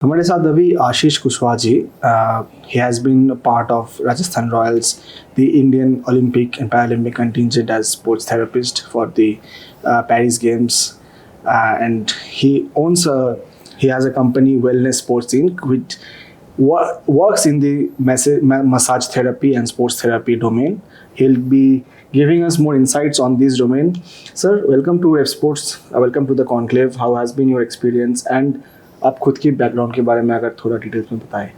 हमारे साथ अभी आशीष Kushwaha ji, he has been a part of Rajasthan Royals, the Indian Olympic and Paralympic contingent as sports therapist for the Paris Games, and he has a company Wellness Sports Inc. which works in the massage therapy and sports therapy domain. He'll be giving us more insights on this domain. Sir, welcome to Web Sports. Welcome to the Conclave. How has been your experience? And आप खुद की background के बारे में अगर थोड़ा details में बताएं।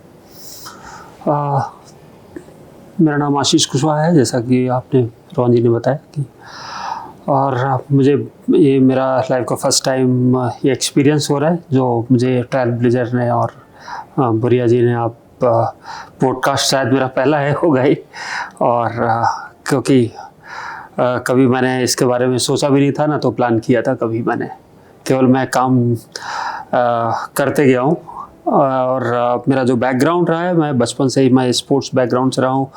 मेरा नाम आशीष कुशवाहा है, जैसा कि आपने रोहन जी ने बताया कि और मुझे ये मेरा लाइफ का फर्स्ट टाइम ये एक्सपीरियंस हो रहा है जो मुझे ट्रायल ब्लेजर ने और बुरिया जी ने आप पॉडकास्ट शायद मेरा पहला है होगा ही। और क्योंकि कभी मैंने इसके बारे में सोचा भी नहीं था ना तो प्लान किया था, कभी मैंने केवल मैं काम करते गया हूँ। और मेरा जो बैकग्राउंड रहा है, मैं बचपन से ही मैं स्पोर्ट्स बैकग्राउंड से रहा हूँ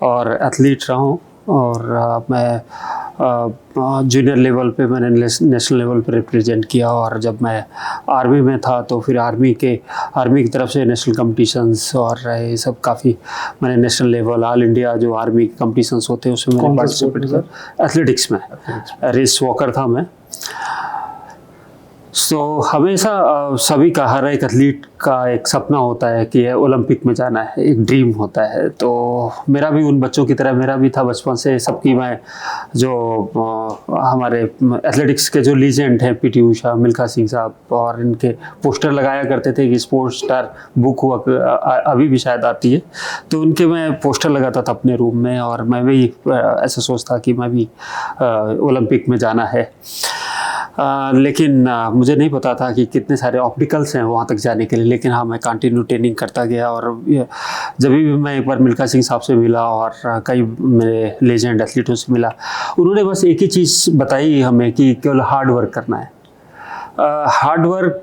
और एथलीट रहा हूँ। और मैं जूनियर लेवल पे मैंने नेशनल लेवल पे रिप्रेजेंट किया। और जब मैं आर्मी में था तो फिर आर्मी की तरफ से नेशनल कंपटीशंस और ये सब काफ़ी मैंने नेशनल लेवल ऑल इंडिया जो आर्मी कंपटीशंस होते हैं उसमें मैंने पार्टिसिपेट किया। एथलेटिक्स में रेस वॉकर था मैं। हमेशा सभी का, हर एक एथलीट का एक सपना होता है कि ओलंपिक में जाना है, एक ड्रीम होता है। तो मेरा भी उन बच्चों की तरह मेरा भी था बचपन से सबकी। मैं जो हमारे एथलेटिक्स के जो लीजेंड हैं पीटी उषा, मिल्खा सिंह साहब, और इनके पोस्टर लगाया करते थे कि स्पोर्ट्स स्टार बुक हुआ अभी भी शायद आती है, तो उनके मैं पोस्टर लगाता था अपने रूम में। और मैं भी ऐसा सोचता कि मैं भी ओलंपिक में जाना है। लेकिन मुझे नहीं पता था कि कितने सारे ऑब्स्टिकल्स हैं वहाँ तक जाने के लिए। लेकिन हाँ, मैं कंटिन्यू ट्रेनिंग करता गया। और जब भी मैं एक बार मिल्खा सिंह साहब से मिला और कई मेरे लेजेंड एथलीटों से मिला, उन्होंने बस एक ही चीज़ बताई हमें कि केवल हार्ड वर्क करना है। हार्ड वर्क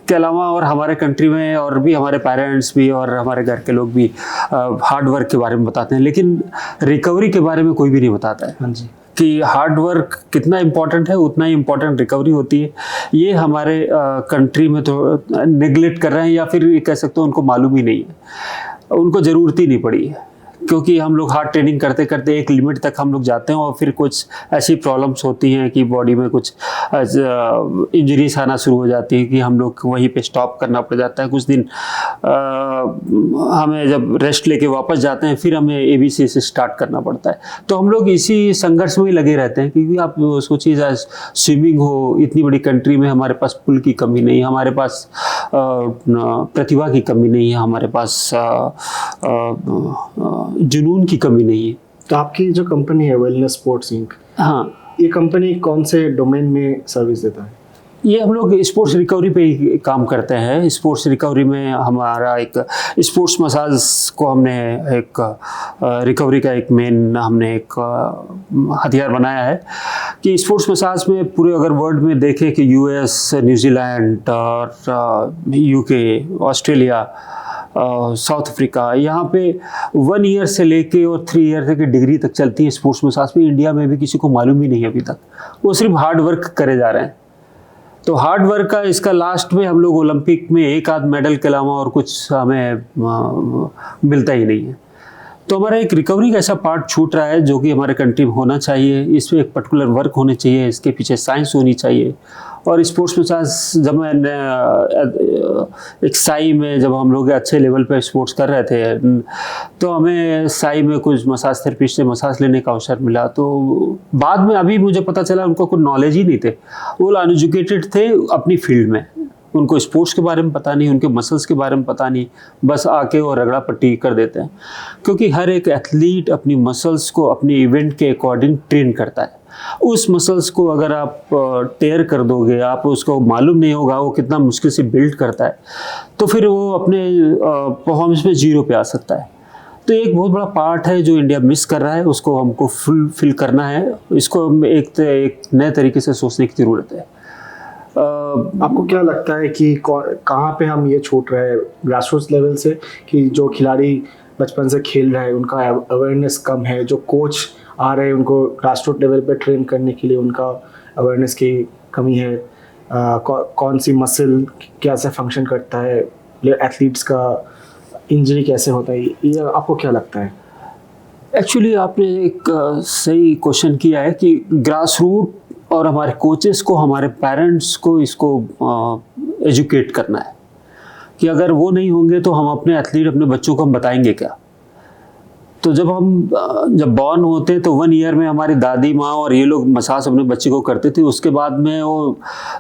के अलावा और हमारे कंट्री में और भी हमारे पेरेंट्स भी और हमारे घर के लोग भी हार्ड वर्क के बारे में बताते हैं, लेकिन रिकवरी के बारे में कोई भी नहीं बताता है। हाँ जी, कि हार्ड वर्क कितना इम्पोर्टेंट है उतना ही इम्पोर्टेंट रिकवरी होती है। ये हमारे कंट्री में तो नेग्लेक्ट कर रहे हैं, या फिर कह सकते हो उनको मालूम ही नहीं है, उनको ज़रूरत ही नहीं पड़ी है। क्योंकि हम लोग हार्ड ट्रेनिंग करते करते एक लिमिट तक हम लोग जाते हैं और फिर कुछ ऐसी प्रॉब्लम्स होती हैं कि बॉडी में कुछ इंजरीज आना शुरू हो जाती है कि हम लोग वहीं पे स्टॉप करना पड़ जाता है। कुछ दिन हमें जब रेस्ट लेके वापस जाते हैं फिर हमें ABC से स्टार्ट करना पड़ता है। तो हम लोग इसी संघर्ष में ही लगे रहते हैं। क्योंकि आप सोचिए, स्विमिंग हो, इतनी बड़ी कंट्री में हमारे पास पुल की कमी नहीं है, हमारे पास प्रतिभा की कमी नहीं है, हमारे पास जुनून की कमी नहीं है। तो आपकी जो कंपनी है वेलनेस स्पोर्ट्स इंक, हाँ, ये कंपनी कौन से डोमेन में सर्विस देता है? ये हम लोग स्पोर्ट्स रिकवरी पे ही काम करते हैं। स्पोर्ट्स रिकवरी में हमारा एक स्पोर्ट्स मसाज को हमने एक रिकवरी का एक मेन हमने एक हथियार बनाया है कि स्पोर्ट्स मसाज में पूरे अगर वर्ल्ड में देखें कि US, न्यूजीलैंड और UK, ऑस्ट्रेलिया, साउथ अफ्रीका, यहाँ पे 1 ईयर से लेके और 3 ईयर तक की डिग्री तक चलती है स्पोर्ट्स मसाज में। इंडिया में भी किसी को मालूम ही नहीं है अभी तक, वो सिर्फ हार्ड वर्क करे जा रहे हैं। तो हार्ड वर्क का इसका लास्ट में हम लोग ओलंपिक में एक आध मेडल के अलावा और कुछ हमें मिलता ही नहीं है। तो हमारा एक रिकवरी का ऐसा पार्ट छूट रहा है जो कि हमारे कंट्री में होना चाहिए। इसमें एक पर्टिकुलर वर्क होने चाहिए, इसके पीछे साइंस होनी चाहिए। और स्पोर्ट्स मसाज जब मैं एक साई में जब हम लोग अच्छे लेवल पे स्पोर्ट्स कर रहे थे तो हमें साई में कुछ मसाज थेरेपिस्ट से मसाज लेने का अवसर मिला। तो बाद में अभी मुझे पता चला उनको कोई नॉलेज ही नहीं थे, वो अनएजुकेटेड थे अपनी फील्ड में, उनको स्पोर्ट्स के बारे में पता नहीं, उनके मसल्स के बारे में पता नहीं, बस आके और रगड़ा पट्टी कर देते हैं। क्योंकि हर एक एथलीट अपनी मसल्स को अपने इवेंट के अकॉर्डिंग ट्रेन करता है। उस मसल्स को अगर आप टेयर कर दोगे, आप उसको मालूम नहीं होगा वो कितना मुश्किल से बिल्ड करता है, तो फिर वो अपने परफॉर्मेंस में 0 पे आ सकता है। तो एक बहुत बड़ा पार्ट है जो इंडिया मिस कर रहा है, उसको हमको फुलफिल करना है। इसको एक नए तरीके से सोचने की ज़रूरत है। आपको क्या लगता है कि कहाँ पे हम ये छूट रहे हैं ग्रासरूट्स लेवल से, कि जो खिलाड़ी बचपन से खेल रहे हैं उनका अवेयरनेस कम है, जो कोच आ रहे हैं उनको ग्रासरूट लेवल पे ट्रेन करने के लिए उनका अवेयरनेस की कमी है, कौन सी मसल कैसे फंक्शन करता है, एथलीट्स का इंजरी कैसे होता है, ये आपको क्या लगता है? एक्चुअली आपने एक सही क्वेश्चन किया है कि ग्रास रूट और हमारे कोचेस को, हमारे पेरेंट्स को इसको एजुकेट करना है कि अगर वो नहीं होंगे तो हम अपने एथलीट, अपने बच्चों को हम बताएंगे क्या। तो जब बॉर्न होते हैं तो 1 ईयर में हमारी दादी माँ और ये लोग मसाज अपने बच्चे को करते थे। उसके बाद में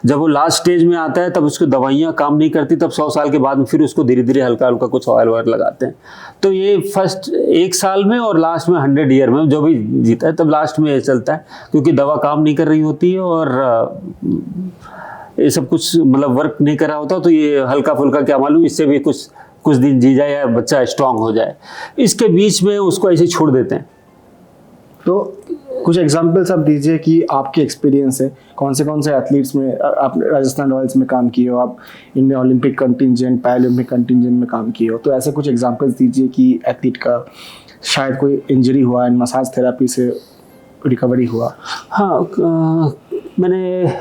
जब वो लास्ट स्टेज में आता है तब उसको दवाइयाँ काम नहीं करती, तब 100 साल के बाद में फिर उसको धीरे धीरे हल्का हल्का कुछ ऑयल वॉयल लगाते हैं। तो ये फर्स्ट 1 साल में और लास्ट में 100 ईयर में जो भी जीता है तब लास्ट में ये चलता है, क्योंकि दवा काम नहीं कर रही होती है और ये सब कुछ मतलब वर्क नहीं कर रहा होता। तो ये हल्का फुल्का क्या मालूम, इससे भी कुछ दिन जी जाए या बच्चा स्ट्रांग हो जाए, इसके बीच में उसको ऐसे छोड़ देते हैं। तो कुछ एग्जांपल्स आप दीजिए कि आपके एक्सपीरियंस है, कौन से एथलीट्स में आप राजस्थान रॉयल्स में काम किए हो, आप Indian Olympic contingent, Paralympic contingent में काम किए हो, तो ऐसे कुछ एग्जांपल्स दीजिए कि एथलीट का शायद कोई इंजरी हुआ एंड मसाज थेरेपी से रिकवरी हुआ। हाँ, मैंने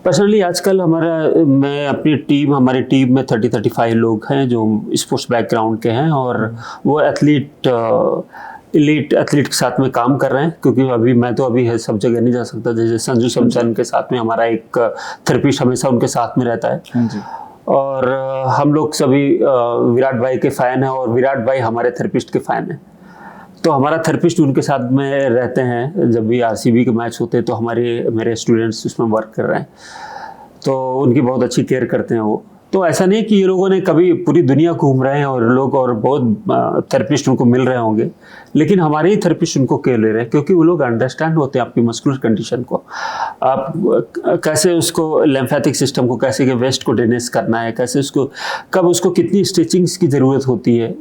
पर्सनली आजकल हमारी टीम में 30-35 लोग हैं जो स्पोर्ट्स बैकग्राउंड के हैं और वो एलीट एथलीट के साथ में काम कर रहे हैं, क्योंकि मैं तो अभी सब जगह नहीं जा सकता। जैसे संजू सैमसन के साथ में हमारा एक थेरेपिस्ट हमेशा उनके साथ में रहता है और हम लोग सभी विराट भाई के फ़ैन हैं और विराट भाई हमारे थेरेपिस्ट के फ़ैन हैं। तो हमारा थेरेपिस्ट उनके साथ में रहते हैं। जब भी आरसीबी के मैच होते हैं तो मेरे स्टूडेंट्स उसमें वर्क कर रहे हैं, तो उनकी बहुत अच्छी केयर करते हैं वो। तो ऐसा नहीं कि ये लोगों ने कभी पूरी दुनिया घूम रहे हैं और बहुत थेरेपिस्ट उनको मिल रहे होंगे, लेकिन हमारे ही थेरेपिस्ट उनको केयर ले रहे हैं, क्योंकि वो लोग अंडरस्टैंड होते हैं आपकी मस्कुलर कंडीशन को, आप कैसे उसको लिम्फेटिक सिस्टम को कैसे के वेस्ट को ड्रेनेज करना है, कैसे उसको कब उसको कितनी स्ट्रेचिंग्स की ज़रूरत होती है।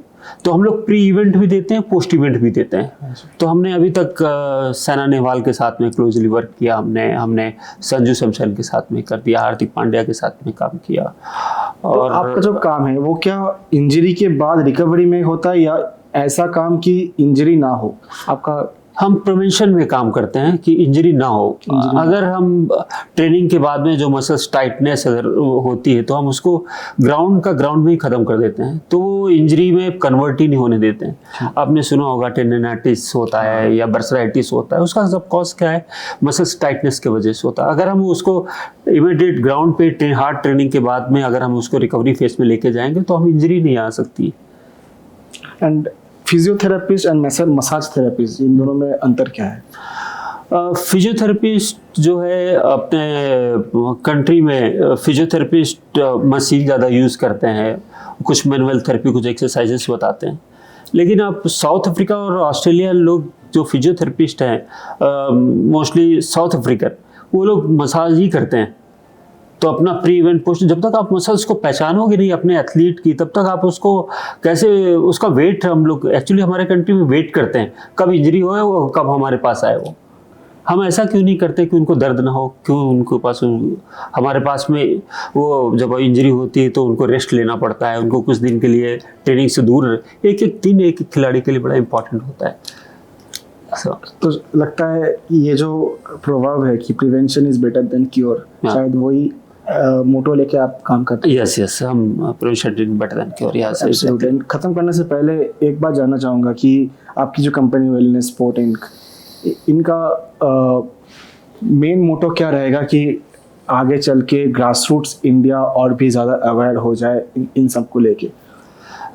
तो हम लोग प्री इवेंट भी देते हैं, पोस्ट इवेंट भी देते हैं। तो हमने अभी तक साइना नेहवाल के साथ में क्लोजली वर्क किया, हमने संजू सैमसन के साथ में कर दिया, हार्दिक पांड्या के साथ में काम किया। और तो आपका जो काम है वो क्या इंजरी के बाद रिकवरी में होता है या ऐसा काम कि इंजरी ना हो? आपका हम प्रिवेंशन में काम करते हैं कि इंजरी ना हो। अगर हम ट्रेनिंग के बाद में जो मसल्स टाइटनेस अगर होती है तो हम उसको ग्राउंड में ही ख़त्म कर देते हैं, तो वो इंजरी में कन्वर्ट ही नहीं होने देते हैं। आपने सुना होगा टेंडिनाइटिस होता है या बर्सराइटिस होता है, उसका सब कॉज क्या है? मसल्स टाइटनेस की वजह से होता है। अगर हम उसको इमीडिएट ग्राउंड पे हार्ड ट्रेनिंग के बाद में अगर हम उसको रिकवरी फेज में लेके जाएंगे तो हम इंजरी नहीं आ सकती। And physiotherapist and massage therapist, इन दोनों में अंतर क्या है? फिजियोथेरेपिस्ट जो है अपने कंट्री में फिजियोथेरेपिस्ट मशीन ज़्यादा यूज़ करते हैं, कुछ मैनुअल थेरेपी, कुछ एक्सरसाइजेस बताते हैं। लेकिन आप साउथ अफ्रीका और ऑस्ट्रेलिया लोग जो फिजियोथेरेपिस्ट हैं, मोस्टली साउथ अफ्रीकन, वो लोग मसाज ही करते हैं। तो अपना प्री इवेंट पोस्ट, जब तक आप मसल्स को पहचानोगे नहीं अपने एथलीट की, तब तक आप उसको कैसे, उसका वेट, हम लोग एक्चुअली हमारे कंट्री में वेट करते हैं कब इंजरी हो और कब हमारे पास आए वो। हम ऐसा क्यों नहीं करते कि उनको दर्द ना हो, क्यों उनको पास, हमारे पास में वो जब इंजरी होती है तो उनको रेस्ट लेना पड़ता है, उनको कुछ दिन के लिए ट्रेनिंग से दूर, एक एक खिलाड़ी के लिए बड़ा इंपॉर्टेंट होता है। तो लगता है ये जो प्रोवर्ब है कि prevention is better than cure, शायद वही मोटो लेके आप काम करते हैं। यस, हम prevention is better than cure. Yes, खत्म करने से पहले एक बात जानना चाहूँगा कि आपकी जो कंपनी वेलनेस स्पोर्ट इंक, इनका मेन मोटो क्या रहेगा कि आगे चल के ग्रास रूट्स इंडिया और भी ज़्यादा अवेयर हो जाए इन सब को लेके?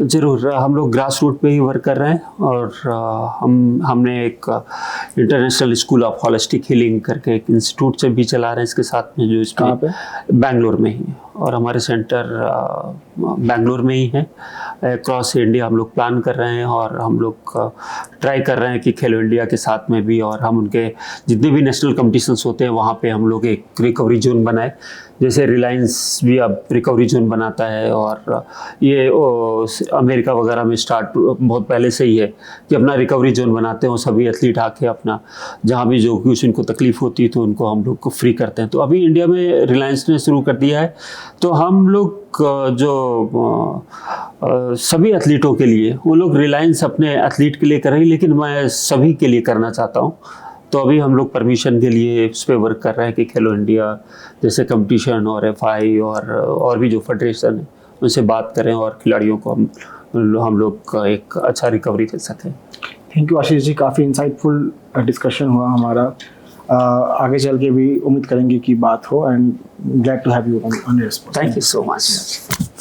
ज़रूर, हम लोग ग्रास रूट पे ही वर्क कर रहे हैं और हमने एक international school of holistic healing करके एक इंस्टीट्यूट से भी चला रहे हैं इसके साथ में, जो इसमें बेंगलोर में ही, और हमारे सेंटर बेंगलोर में ही है। अक्रॉस इंडिया हम लोग प्लान कर रहे हैं और हम लोग ट्राई कर रहे हैं कि खेलो इंडिया के साथ में भी, और हम उनके जितने भी नेशनल कॉम्पिटिशन्स होते हैं वहाँ पे हम लोग एक रिकवरी जोन बनाए, जैसे रिलायंस भी अब रिकवरी जोन बनाता है। और ये अमेरिका वगैरह में स्टार्ट बहुत पहले से ही है कि अपना रिकवरी जोन बनाते हैं, सभी एथलीट आके अपना जहाँ भी जो कुछ उनको तकलीफ होती है तो उनको हम लोग को फ्री करते हैं। तो अभी इंडिया में रिलायंस ने शुरू कर दिया है। तो हम लोग जो सभी एथलीटों के लिए, वो लोग रिलायंस अपने एथलीट के लिए कर रही है, लेकिन मैं सभी के लिए करना चाहता हूँ तो अभी हम लोग परमिशन के लिए इस पर वर्क कर रहे हैं कि खेलो इंडिया जैसे कंपटीशन और एफआई और भी जो फेडरेशन है उनसे बात करें और खिलाड़ियों को हम लोग एक अच्छा रिकवरी कर सकें। थैंक यू आशीष जी, काफ़ी इंसाइटफुल डिस्कशन हुआ हमारा। आगे चल के भी उम्मीद करेंगे कि बात हो, and glad to have you on your spot. Thank you so much.